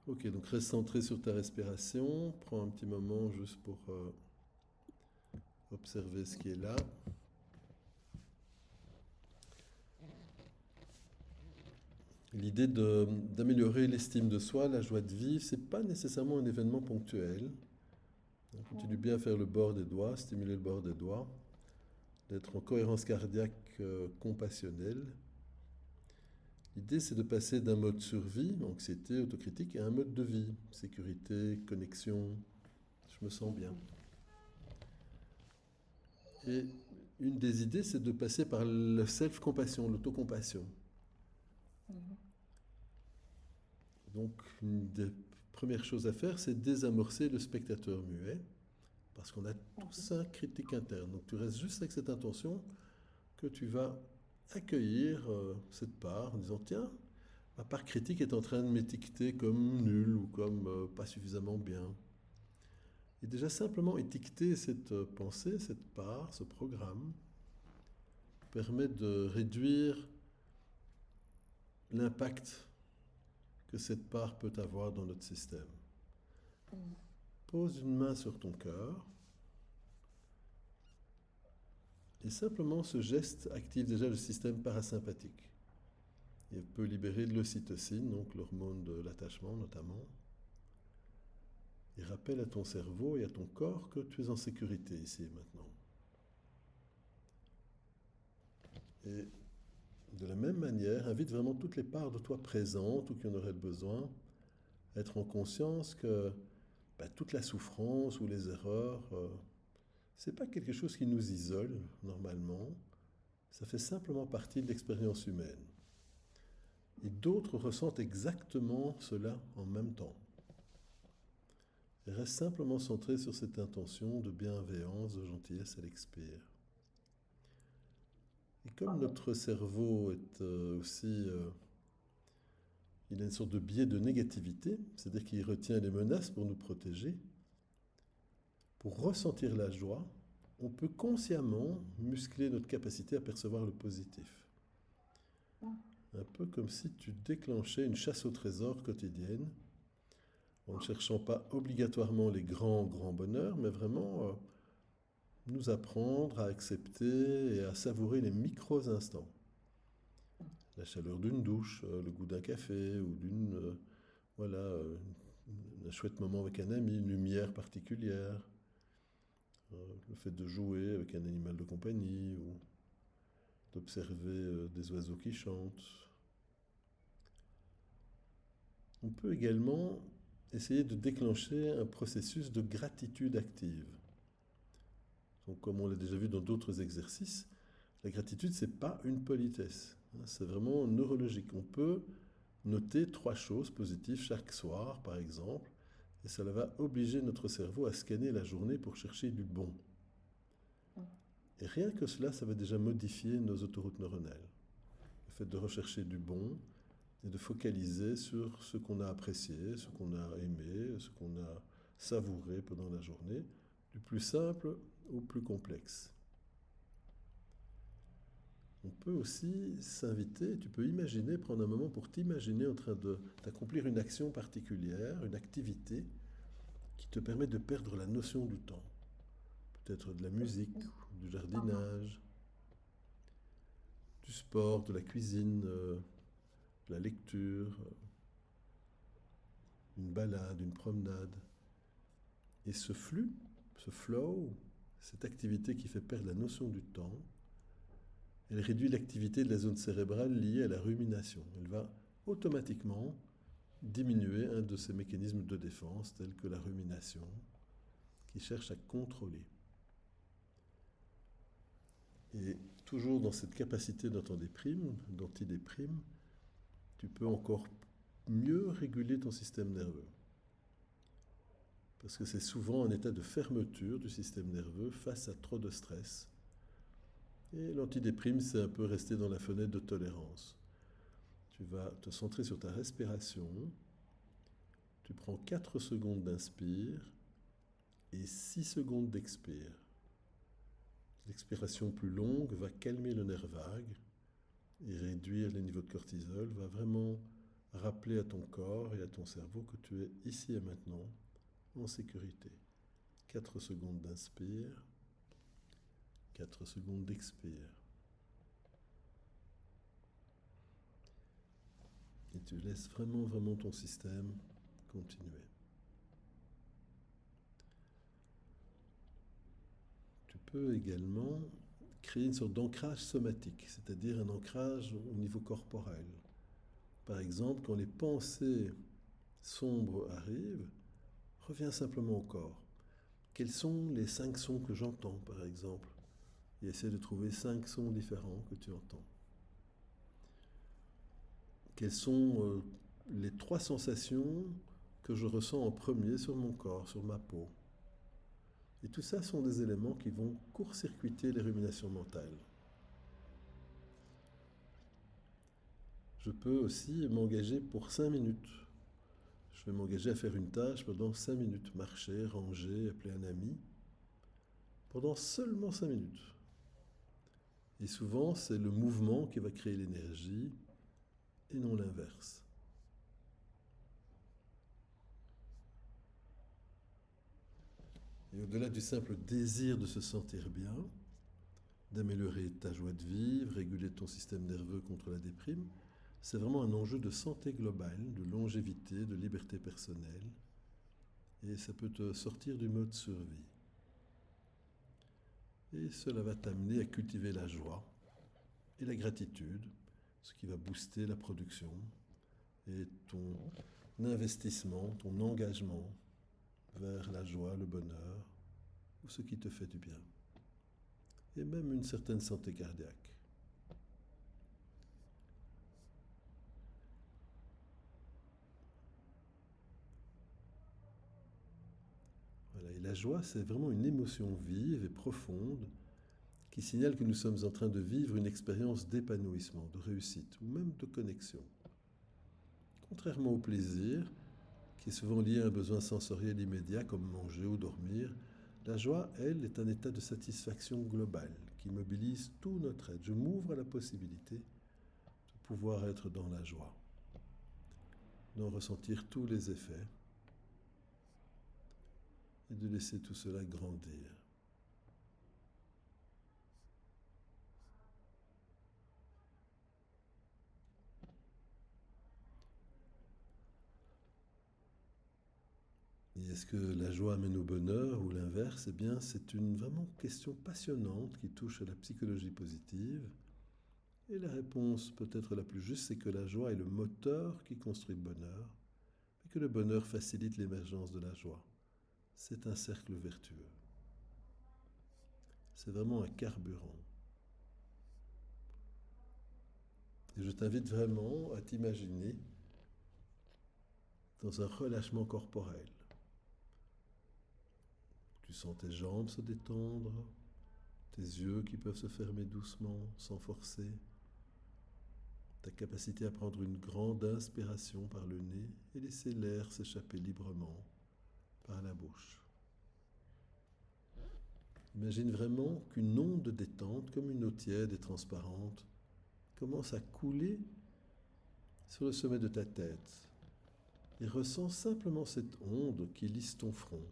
Ok, donc reste centré sur ta respiration. Prends un petit moment juste pour observer ce qui est là. L'idée d'améliorer l'estime de soi, la joie de vivre, c'est pas nécessairement un événement ponctuel. Continue bien à faire le bord des doigts, stimuler le bord des doigts, d'être en cohérence cardiaque compassionnelle. L'idée, c'est de passer d'un mode survie, anxiété, autocritique, à un mode de vie, sécurité, connexion, je me sens bien. Et une des idées, c'est de passer par le self-compassion, l'autocompassion. Donc, une des premières choses à faire, c'est désamorcer le spectateur muet, parce qu'on a tous un critique interne. Donc, tu restes juste avec cette intention que tu vas accueillir cette part en disant, tiens, ma part critique est en train de m'étiqueter comme nul ou comme pas suffisamment bien. Et déjà simplement étiqueter cette pensée, cette part, ce programme, permet de réduire l'impact que cette part peut avoir dans notre système. Pose une main sur ton cœur et simplement ce geste active déjà le système parasympathique. Il peut libérer de l'ocytocine, donc l'hormone de l'attachement notamment, et rappelle à ton cerveau et à ton corps que tu es en sécurité ici et maintenant. Et de la même manière, invite vraiment toutes les parts de toi présentes ou qui en auraient besoin à être en conscience que toute la souffrance ou les erreurs, c'est pas quelque chose qui nous isole normalement, ça fait simplement partie de l'expérience humaine. Et d'autres ressentent exactement cela en même temps. Et reste simplement centré sur cette intention de bienveillance, de gentillesse à l'expire. Et comme notre cerveau est aussi il a une sorte de biais de négativité, c'est-à-dire qu'il retient les menaces pour nous protéger. Pour ressentir la joie, on peut consciemment muscler notre capacité à percevoir le positif. Un peu comme si tu déclenchais une chasse au trésor quotidienne, en ne cherchant pas obligatoirement les grands, grands bonheurs, mais vraiment nous apprendre à accepter et à savourer les micros instants. La chaleur d'une douche, le goût d'un café ou voilà, un chouette moment avec un ami, une lumière particulière, le fait de jouer avec un animal de compagnie ou d'observer des oiseaux qui chantent. On peut également essayer de déclencher un processus de gratitude active. Donc, comme on l'a déjà vu dans d'autres exercices, la gratitude, ce n'est pas une politesse. C'est vraiment neurologique. On peut noter 3 choses positives chaque soir, par exemple, et cela va obliger notre cerveau à scanner la journée pour chercher du bon. Et rien que cela, ça va déjà modifier nos autoroutes neuronales. Le fait de rechercher du bon et de focaliser sur ce qu'on a apprécié, ce qu'on a aimé, ce qu'on a savouré pendant la journée, du plus simple au plus complexe. On peut aussi s'inviter, tu peux imaginer, prendre un moment pour t'imaginer en train d'accomplir une action particulière, une activité qui te permet de perdre la notion du temps. Peut-être de la musique, du jardinage, du sport, de la cuisine, de la lecture, une balade, une promenade. Et ce flux, ce flow, cette activité qui fait perdre la notion du temps, elle réduit l'activité de la zone cérébrale liée à la rumination. Elle va automatiquement diminuer un de ces mécanismes de défense tels que la rumination, qui cherche à contrôler. Et toujours dans cette capacité d'antidéprime, tu peux encore mieux réguler ton système nerveux. Parce que c'est souvent un état de fermeture du système nerveux face à trop de stress. Et l'antidéprime, c'est un peu rester dans la fenêtre de tolérance. Tu vas te centrer sur ta respiration. Tu prends 4 secondes d'inspire et 6 secondes d'expire. L'expiration plus longue va calmer le nerf vague et réduire les niveaux de cortisol, va vraiment rappeler à ton corps et à ton cerveau que tu es ici et maintenant, en sécurité. 4 secondes d'inspire, 4 secondes d'expire. Et tu laisses vraiment, vraiment ton système continuer. Tu peux également créer une sorte d'ancrage somatique, c'est-à-dire un ancrage au niveau corporel. Par exemple, quand les pensées sombres arrivent, reviens simplement au corps. Quels sont les 5 sons que j'entends, par exemple? Et essaie de trouver 5 sons différents que tu entends. Quelles sont les 3 sensations que je ressens en premier sur mon corps, sur ma peau? Et tout ça sont des éléments qui vont court-circuiter les ruminations mentales. Je peux aussi m'engager pour 5 minutes. Je vais m'engager à faire une tâche pendant 5 minutes, marcher, ranger, appeler un ami, pendant seulement 5 minutes. Et souvent, c'est le mouvement qui va créer l'énergie et non l'inverse. Et au-delà du simple désir de se sentir bien, d'améliorer ta joie de vivre, réguler ton système nerveux contre la déprime, c'est vraiment un enjeu de santé globale, de longévité, de liberté personnelle. Et ça peut te sortir du mode survie. Et cela va t'amener à cultiver la joie et la gratitude, ce qui va booster la production et ton investissement, ton engagement vers la joie, le bonheur, ou ce qui te fait du bien. Et même une certaine santé cardiaque. Voilà. Et la joie, c'est vraiment une émotion vive et profonde qui signale que nous sommes en train de vivre une expérience d'épanouissement, de réussite ou même de connexion. Contrairement au plaisir, qui est souvent lié à un besoin sensoriel immédiat comme manger ou dormir, la joie, elle, est un état de satisfaction globale qui mobilise tout notre être. Je m'ouvre à la possibilité de pouvoir être dans la joie, d'en ressentir tous les effets et de laisser tout cela grandir. Et est-ce que la joie amène au bonheur ou l'inverse? Eh bien, c'est une vraiment question passionnante qui touche à la psychologie positive. Et la réponse peut-être la plus juste, c'est que la joie est le moteur qui construit le bonheur, et que le bonheur facilite l'émergence de la joie. C'est un cercle vertueux. C'est vraiment un carburant. Et je t'invite vraiment à t'imaginer dans un relâchement corporel. Tu sens tes jambes se détendre, tes yeux qui peuvent se fermer doucement, sans forcer, ta capacité à prendre une grande inspiration par le nez et laisser l'air s'échapper librement par la bouche. Imagine vraiment qu'une onde de détente, comme une eau tiède et transparente, commence à couler sur le sommet de ta tête. Et ressens simplement cette onde qui lisse ton front,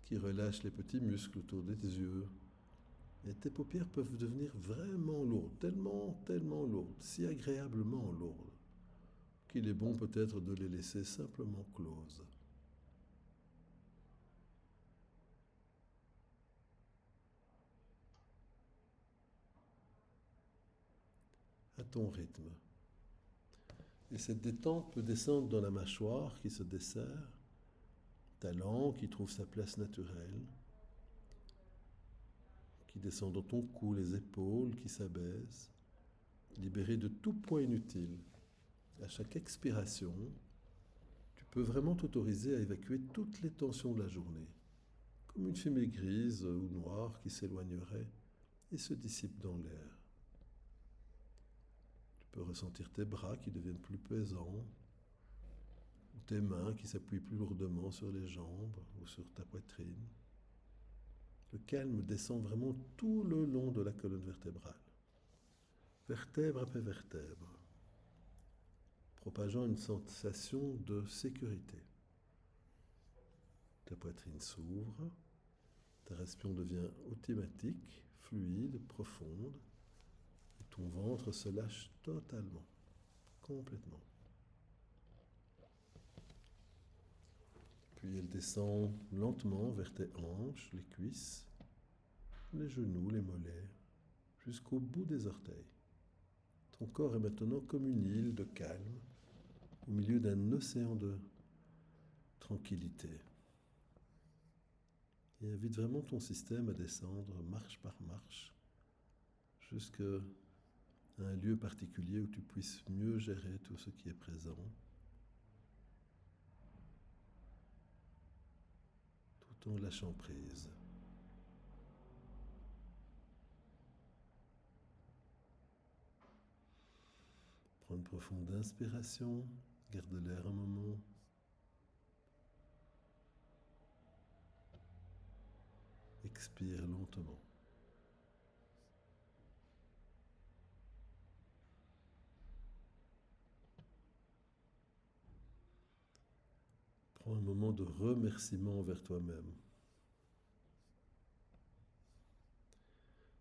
qui relâche les petits muscles autour des yeux. Et tes paupières peuvent devenir vraiment lourdes, tellement, tellement lourdes, si agréablement lourdes, qu'il est bon peut-être de les laisser simplement closes. À ton rythme. Et cette détente peut descendre dans la mâchoire qui se desserre, ta langue qui trouve sa place naturelle, qui descend dans ton cou, les épaules qui s'abaissent, libérées de tout poids inutile. À chaque expiration, tu peux vraiment t'autoriser à évacuer toutes les tensions de la journée, comme une fumée grise ou noire qui s'éloignerait et se dissipe dans l'air. Tu peux ressentir tes bras qui deviennent plus pesants, ou tes mains qui s'appuient plus lourdement sur les jambes ou sur ta poitrine. Le calme descend vraiment tout le long de la colonne vertébrale, vertèbre après vertèbre. propageant une sensation de sécurité. Ta poitrine s'ouvre, ta respiration devient automatique, fluide, profonde, et ton ventre se lâche totalement, complètement. Puis elle descend lentement vers tes hanches, les cuisses, les genoux, les mollets, jusqu'au bout des orteils. Ton corps est maintenant comme une île de calme, au milieu d'un océan de tranquillité. Et invite vraiment ton système à descendre marche par marche jusqu'à un lieu particulier où tu puisses mieux gérer tout ce qui est présent, tout en lâchant prise. Prends une profonde inspiration, garde l'air un moment. Expire lentement. Prends un moment de remerciement envers toi-même.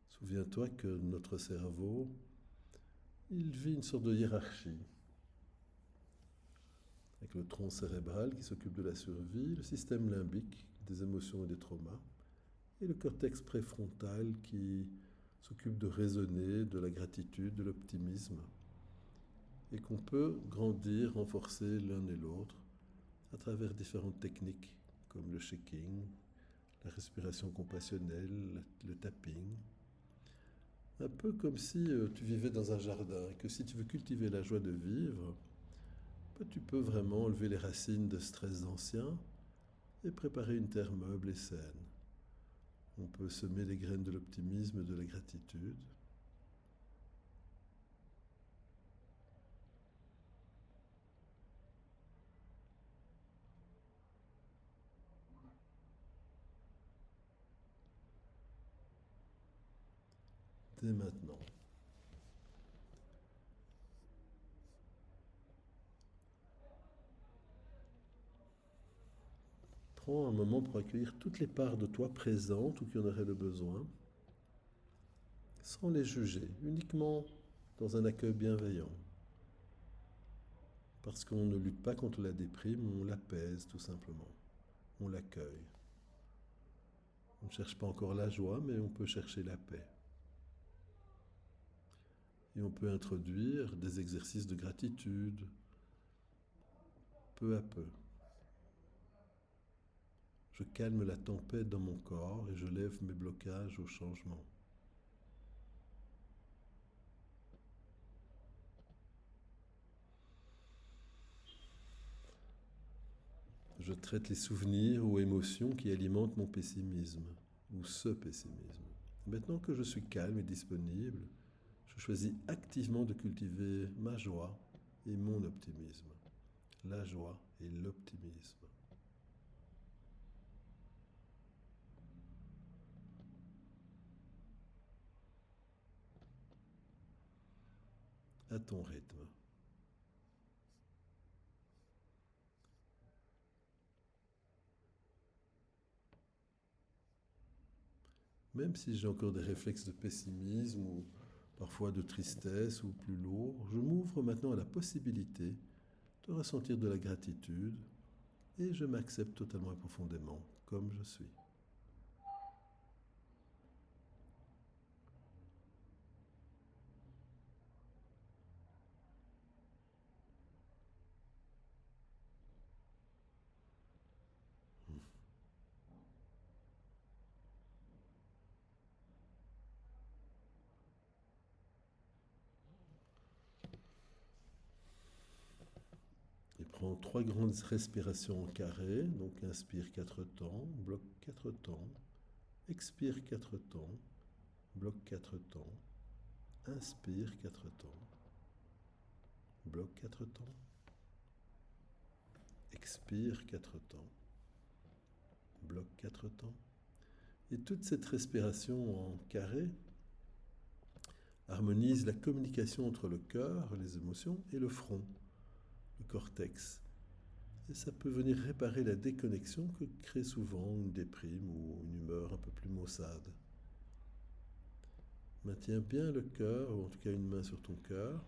Souviens-toi que notre cerveau, il vit une sorte de hiérarchie. Avec le tronc cérébral qui s'occupe de la survie, le système limbique des émotions et des traumas, et le cortex préfrontal qui s'occupe de raisonner, de la gratitude, de l'optimisme, et qu'on peut grandir, renforcer l'un et l'autre à travers différentes techniques comme le shaking, la respiration compassionnelle, le tapping. Un peu comme si tu vivais dans un jardin et que si tu veux cultiver la joie de vivre, tu peux vraiment enlever les racines de stress anciens et préparer une terre meuble et saine. On peut semer les graines de l'optimisme et de la gratitude. Dès maintenant. Prends un moment pour accueillir toutes les parts de toi présentes ou qui en auraient le besoin, sans les juger, uniquement dans un accueil bienveillant. Parce qu'on ne lutte pas contre la déprime, on l'apaise tout simplement. On l'accueille. On ne cherche pas encore la joie, mais on peut chercher la paix. Et on peut introduire des exercices de gratitude, peu à peu. Je calme la tempête dans mon corps et je lève mes blocages au changement. Je traite les souvenirs ou émotions qui alimentent mon pessimisme, ou ce pessimisme. Maintenant que je suis calme et disponible, je choisis activement de cultiver ma joie et mon optimisme. La joie et l'optimisme. À ton rythme. Même si j'ai encore des réflexes de pessimisme ou parfois de tristesse ou plus lourd, je m'ouvre maintenant à la possibilité de ressentir de la gratitude et je m'accepte totalement et profondément comme je suis. Et prends 3 grandes respirations en carré. Donc inspire 4 temps, bloque 4 temps, expire 4 temps, bloque 4 temps, inspire 4 temps, bloque 4 temps, expire 4 temps, bloque 4 temps. Et toute cette respiration en carré harmonise la communication entre le cœur, les émotions et le front. le cortex. Et ça peut venir réparer la déconnexion que crée souvent une déprime ou une humeur un peu plus maussade. Maintiens bien le cœur, ou en tout cas une main sur ton cœur.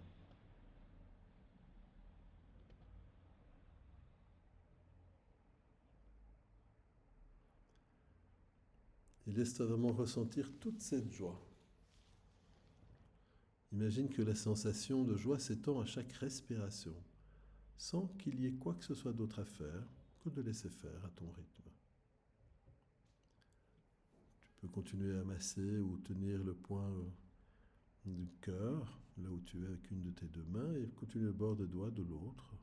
Et laisse-toi vraiment ressentir toute cette joie. Imagine que la sensation de joie s'étend à chaque respiration, sans qu'il y ait quoi que ce soit d'autre à faire que de laisser faire à ton rythme. Tu peux continuer à masser ou tenir le point du cœur, là où tu es avec une de tes deux mains, et continuer le bord de doigt de l'autre.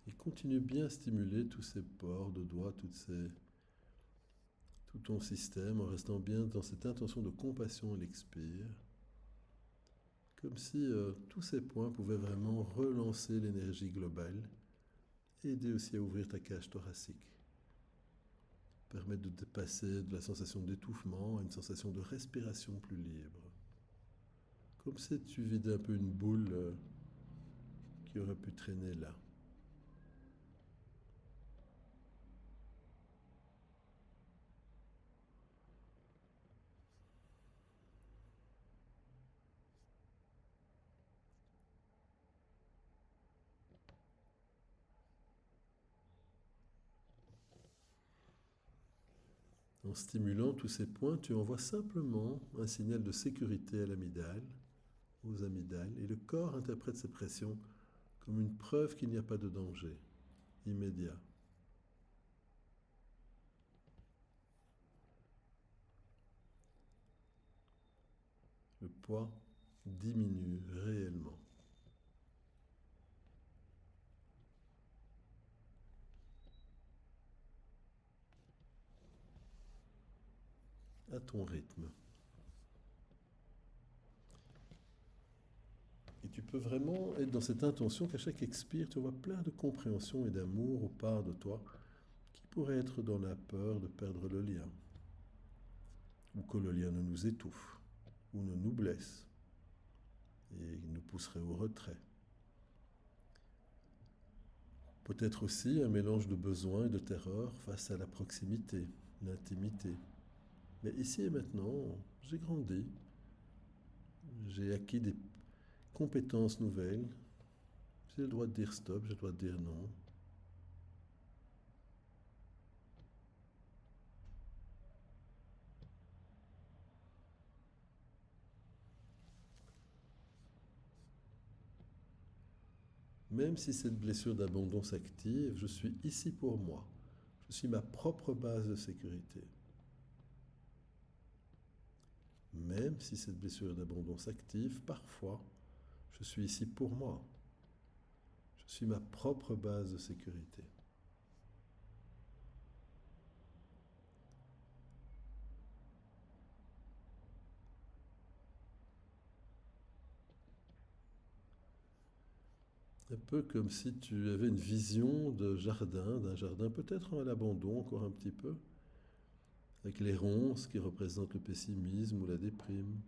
Et continue bien à stimuler tous ces pores de doigts, tout ton système, en restant bien dans cette intention de compassion à l'expire, comme si tous ces points pouvaient vraiment relancer l'énergie globale et aider aussi à ouvrir ta cage thoracique. Permettre de passer de la sensation d'étouffement à une sensation de respiration plus libre. Comme si tu vidais un peu une boule qui aurait pu traîner là. En stimulant tous ces points, tu envoies simplement un signal de sécurité à l'amygdale, aux amygdales, et le corps interprète ces pressions comme une preuve qu'il n'y a pas de danger immédiat. Le poids diminue réellement. À ton rythme. Et tu peux vraiment être dans cette intention qu'à chaque expire, tu vois plein de compréhension et d'amour aux parts de toi qui pourraient être dans la peur de perdre le lien, ou que le lien ne nous étouffe, ou ne nous blesse, et nous pousserait au retrait. Peut-être aussi un mélange de besoin et de terreur face à la proximité, l'intimité. Mais ici et maintenant, j'ai grandi, j'ai acquis des compétences nouvelles, j'ai le droit de dire stop, j'ai le droit de dire non. Même si cette blessure d'abandon s'active, je suis ici pour moi. Je suis ma propre base de sécurité. Même si cette blessure d'abandon s'active, parfois, je suis ici pour moi. Je suis ma propre base de sécurité. Un peu comme si tu avais une vision de jardin, d'un jardin peut-être à l'abandon encore un petit peu, avec les ronces qui représentent le pessimisme ou la déprime,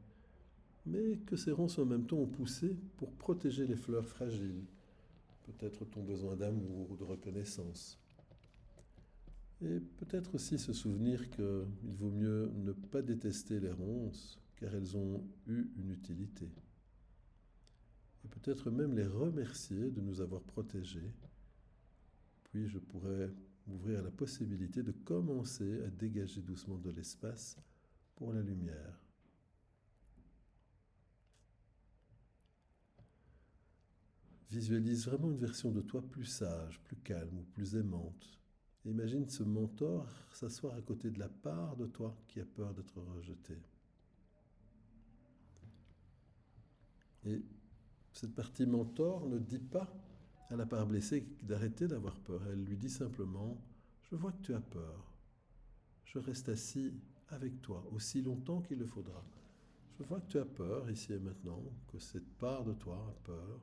mais que ces ronces en même temps ont poussé pour protéger les fleurs fragiles, peut-être ton besoin d'amour ou de reconnaissance. Et peut-être aussi se souvenir qu'il vaut mieux ne pas détester les ronces, car elles ont eu une utilité. Et peut-être même les remercier de nous avoir protégés. Puis je pourrais m'ouvrir à la possibilité de commencer à dégager doucement de l'espace pour la lumière. Visualise vraiment une version de toi plus sage, plus calme ou plus aimante. Et imagine ce mentor s'asseoir à côté de la part de toi qui a peur d'être rejetée. Et cette partie mentor ne dit pas à la part blessée d'arrêter d'avoir peur. Elle lui dit simplement, je vois que tu as peur. Je reste assis avec toi aussi longtemps qu'il le faudra. Je vois que tu as peur ici et maintenant, que cette part de toi a peur,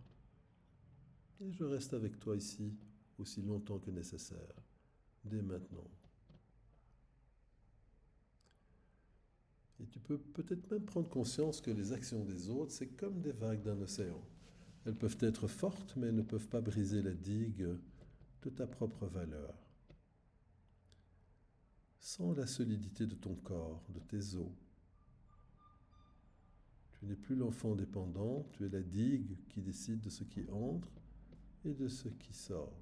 et je reste avec toi ici aussi longtemps que nécessaire, dès maintenant. Et tu peux peut-être même prendre conscience que les actions des autres, c'est comme des vagues d'un océan. Elles peuvent être fortes, mais elles ne peuvent pas briser la digue de ta propre valeur. Sens la solidité de ton corps, de tes os. Tu n'es plus l'enfant dépendant, tu es la digue qui décide de ce qui entre et de ce qui sort.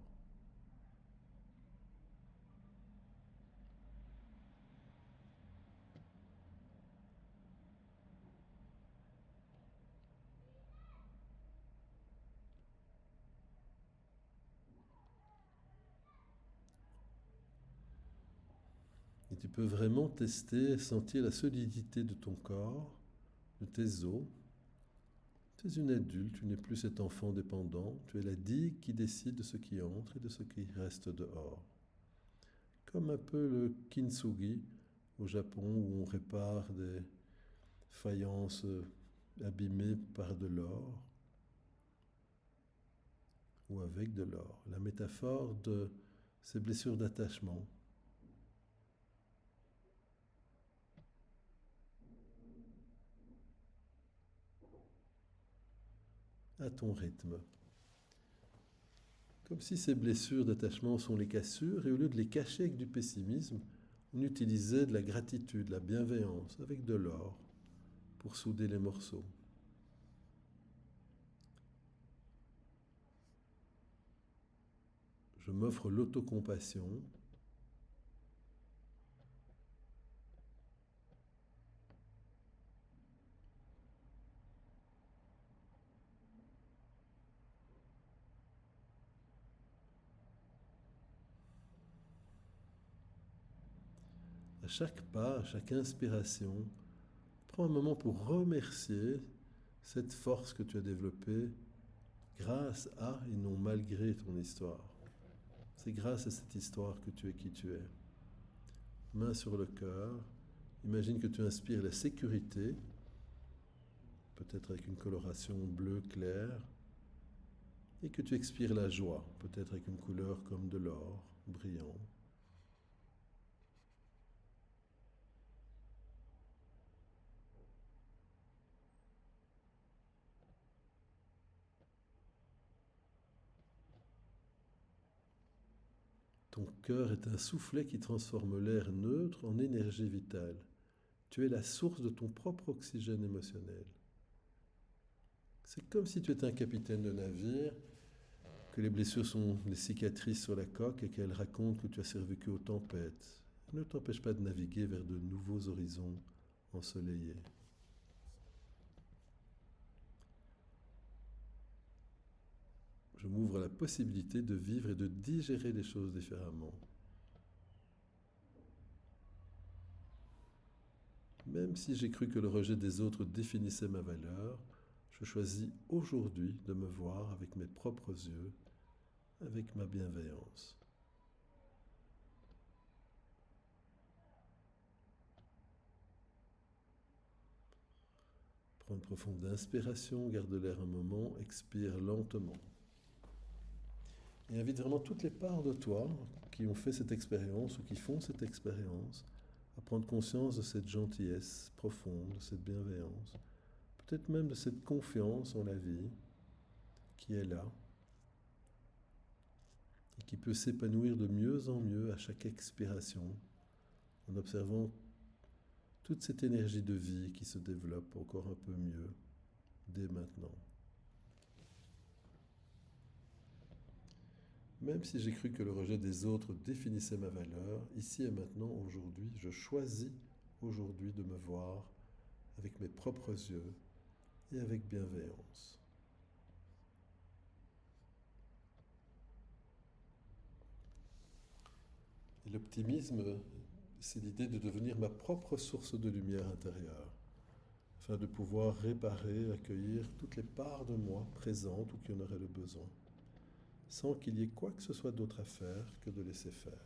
Et tu peux vraiment tester, sentir la solidité de ton corps, de tes os. Tu es une adulte, tu n'es plus cet enfant dépendant, tu es la digue qui décide de ce qui entre et de ce qui reste dehors. Comme un peu le kintsugi au Japon où on répare des faïences abîmées par de l'or ou avec de l'or. La métaphore de ces blessures d'attachement. À ton rythme. Comme si ces blessures d'attachement sont les cassures, et au lieu de les cacher avec du pessimisme, on utilisait de la gratitude, la bienveillance, avec de l'or, pour souder les morceaux. Je m'offre l'autocompassion. À chaque pas, à chaque inspiration, prends un moment pour remercier cette force que tu as développée grâce à et non malgré ton histoire. C'est grâce à cette histoire que tu es qui tu es. Main sur le cœur, imagine que tu inspires la sécurité, peut-être avec une coloration bleue claire, et que tu expires la joie, peut-être avec une couleur comme de l'or, brillant. Ton cœur est un soufflet qui transforme l'air neutre en énergie vitale. Tu es la source de ton propre oxygène émotionnel. C'est comme si tu étais un capitaine de navire, que les blessures sont les cicatrices sur la coque et qu'elles racontent que tu as survécu aux tempêtes. Elles ne t'empêchent pas de naviguer vers de nouveaux horizons ensoleillés. Je m'ouvre à la possibilité de vivre et de digérer les choses différemment. Même si j'ai cru que le rejet des autres définissait ma valeur, je choisis aujourd'hui de me voir avec mes propres yeux, avec ma bienveillance. Prends une profonde inspiration, garde l'air un moment, expire lentement. Et invite vraiment toutes les parts de toi qui ont fait cette expérience ou qui font cette expérience à prendre conscience de cette gentillesse profonde, de cette bienveillance, peut-être même de cette confiance en la vie qui est là et qui peut s'épanouir de mieux en mieux à chaque expiration en observant toute cette énergie de vie qui se développe encore un peu mieux dès maintenant. Même si j'ai cru que le rejet des autres définissait ma valeur, ici et maintenant, aujourd'hui, je choisis aujourd'hui de me voir avec mes propres yeux et avec bienveillance. Et l'optimisme, c'est l'idée de devenir ma propre source de lumière intérieure, afin de pouvoir réparer, accueillir toutes les parts de moi présentes ou qui en auraient le besoin, sans qu'il y ait quoi que ce soit d'autre à faire que de laisser faire.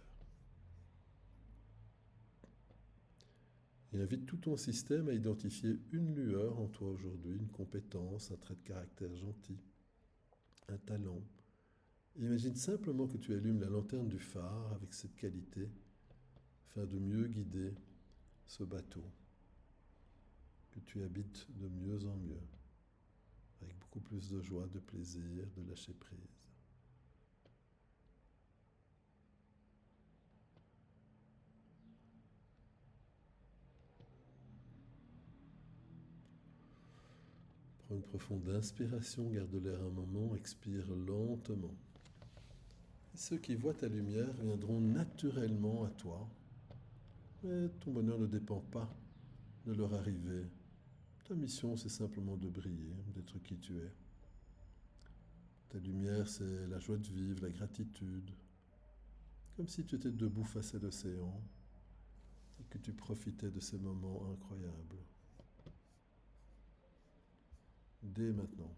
Il invite tout ton système à identifier une lueur en toi aujourd'hui, une compétence, un trait de caractère gentil, un talent. Imagine simplement que tu allumes la lanterne du phare avec cette qualité afin de mieux guider ce bateau, que tu habites de mieux en mieux, avec beaucoup plus de joie, de plaisir, de lâcher prise. Prends une profonde inspiration, garde l'air un moment, expire lentement. Et ceux qui voient ta lumière viendront naturellement à toi, mais ton bonheur ne dépend pas de leur arrivée. Ta mission, c'est simplement de briller, d'être qui tu es. Ta lumière, c'est la joie de vivre, la gratitude, comme si tu étais debout face à l'océan et que tu profitais de ces moments incroyables. Dès maintenant.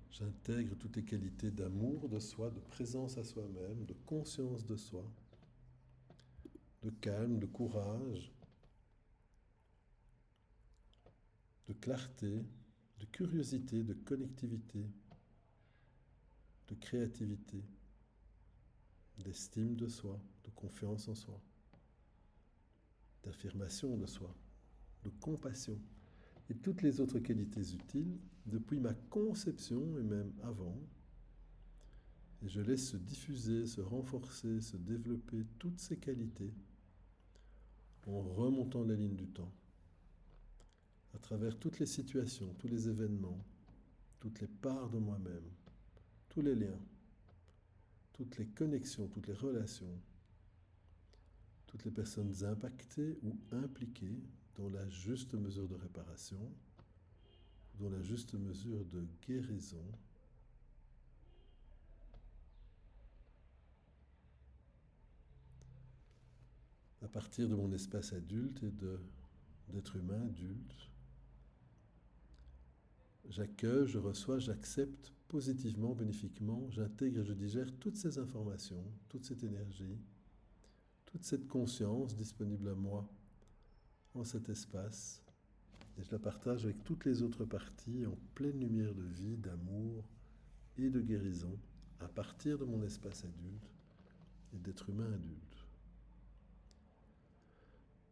J'intègre toutes les qualités d'amour de soi, de présence à soi-même, de conscience de soi, de calme, de courage, de clarté, de curiosité, de connectivité, de créativité, d'estime de soi, de confiance en soi, d'affirmation de soi, de compassion et toutes les autres qualités utiles depuis ma conception et même avant. Et je laisse se diffuser, se renforcer, se développer toutes ces qualités en remontant la ligne du temps, à travers toutes les situations, tous les événements, toutes les parts de moi-même, tous les liens, toutes les connexions, toutes les relations, toutes les personnes impactées ou impliquées dans la juste mesure de réparation, dans la juste mesure de guérison. À partir de mon espace adulte et d'être humain adulte, j'accueille, je reçois, j'accepte positivement, bénéfiquement, j'intègre et je digère toutes ces informations, toute cette énergie, toute cette conscience disponible à moi en cet espace, et je la partage avec toutes les autres parties en pleine lumière de vie, d'amour et de guérison à partir de mon espace adulte et d'être humain adulte.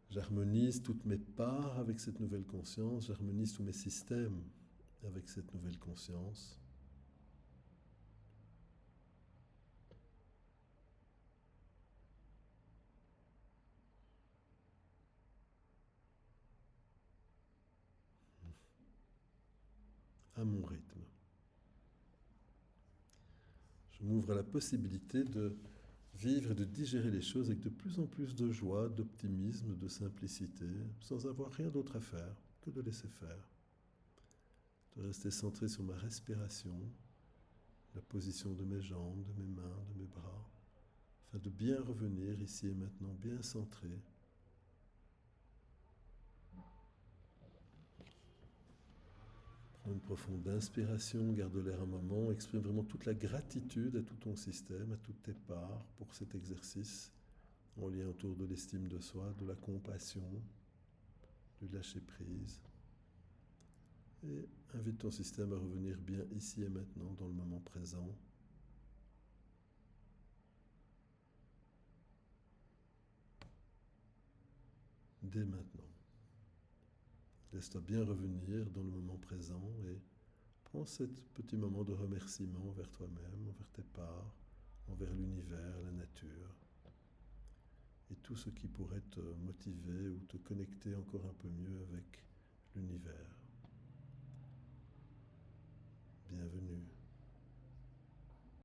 J'harmonise toutes mes parts avec cette nouvelle conscience, j'harmonise tous mes systèmes avec cette nouvelle conscience. À mon rythme. Je m'ouvre à la possibilité de vivre et de digérer les choses avec de plus en plus de joie, d'optimisme, de simplicité, sans avoir rien d'autre à faire que de laisser faire. De rester centré sur ma respiration, la position de mes jambes, de mes mains, de mes bras, afin de bien revenir ici et maintenant, bien centré. Prends une profonde inspiration, garde l'air un moment, exprime vraiment toute la gratitude à tout ton système, à toutes tes parts pour cet exercice en lien autour de l'estime de soi, de la compassion, du lâcher prise. Et invite ton système à revenir bien ici et maintenant, dans le moment présent. Dès maintenant. Laisse-toi bien revenir dans le moment présent et prends ce petit moment de remerciement envers toi-même, envers tes parts, envers l'univers, la nature et tout ce qui pourrait te motiver ou te connecter encore un peu mieux avec l'univers. Bienvenue.